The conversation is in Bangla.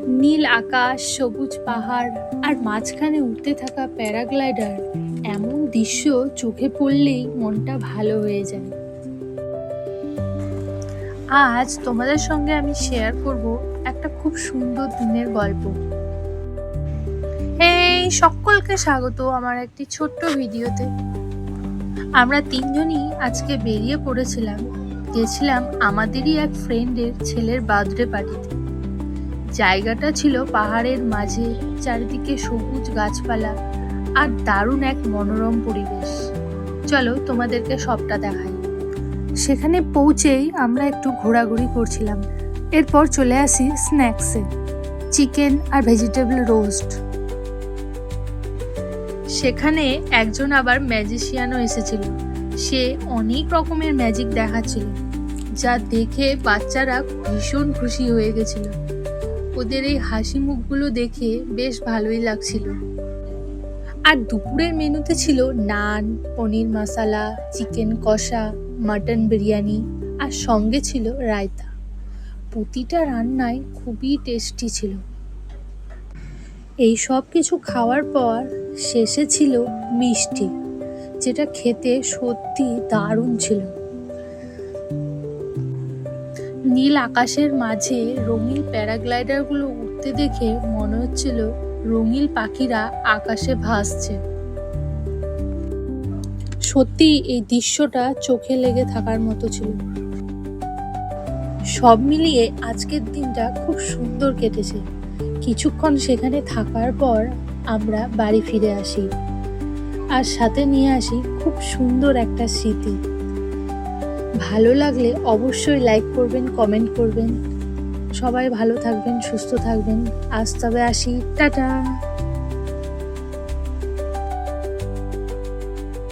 নীল আকাশ, সবুজ পাহাড় আর মাঝখানে উঠতে থাকা প্যারাগ্লাইডার, এমন দৃশ্য চোখে পড়লেই মনটা ভালো হয়ে যায়। আজ তোমাদের সঙ্গে আমি শেয়ার করব একটা খুব সুন্দর দিনের গল্প। এই সকলকে স্বাগত আমার একটি ছোট্ট ভিডিওতে। আমরা তিনজনই আজকে বেরিয়ে গেছিলাম আমাদেরই এক ফ্রেন্ডের ছেলের বার্থডে পার্টিতে। জায়গাটা ছিল পাহাড়ের মাঝে, চারিদিকে সবুজ গাছপালা আর দারুণ এক মনোরম পরিবেশ। চলো তোমাদেরকে সবটা দেখাই। সেখানে পৌঁছেই আমরা একটু ঘোরাঘুরি করছিলাম। এরপর চলে আসি স্ন্যাক্সে, চিকেন আর ভেজিটেবল রোস্ট। সেখানে একজন আবার ম্যাজিশিয়ানও এসেছিল। সে অনেক রকমের ম্যাজিক দেখাচ্ছিল, যা দেখে বাচ্চারা ভীষণ খুশি হয়ে গেছিল। ওদের এই হাসি মুখগুলো দেখে বেশ ভালোই লাগছিল। আর দুপুরের মেনুতে ছিল নান, পনির মশলা, চিকেন কষা, মাটন বিরিয়ানি আর সঙ্গে ছিল রায়তা। প্রতিটা রান্নায় খুবই টেস্টি ছিল। এই সব কিছু খাওয়ার পর শেষে ছিল মিষ্টি, যেটা খেতে সত্যি দারুণ ছিল। নীল আকাশের মাঝে রঙিন প্যারাগ্লাইডারগুলো উঠতে দেখে মনে হচ্ছিল রঙিন পাখিরা আকাশে ভাসছে। সত্যি এই দৃশ্যটা চোখে লেগে থাকার মতো ছিল। সব মিলিয়ে আজকের দিনটা খুব সুন্দর কেটেছে। কিছুক্ষণ সেখানে থাকার পর আমরা বাড়ি ফিরে আসি আর সাথে নিয়ে আসি খুব সুন্দর একটা স্মৃতি। ভালো লাগলে অবশ্যই লাইক করবেন, কমেন্ট করবেন। সবাই ভালো থাকবেন, সুস্থ থাকবেন। আজ তবে আসি, টাটা।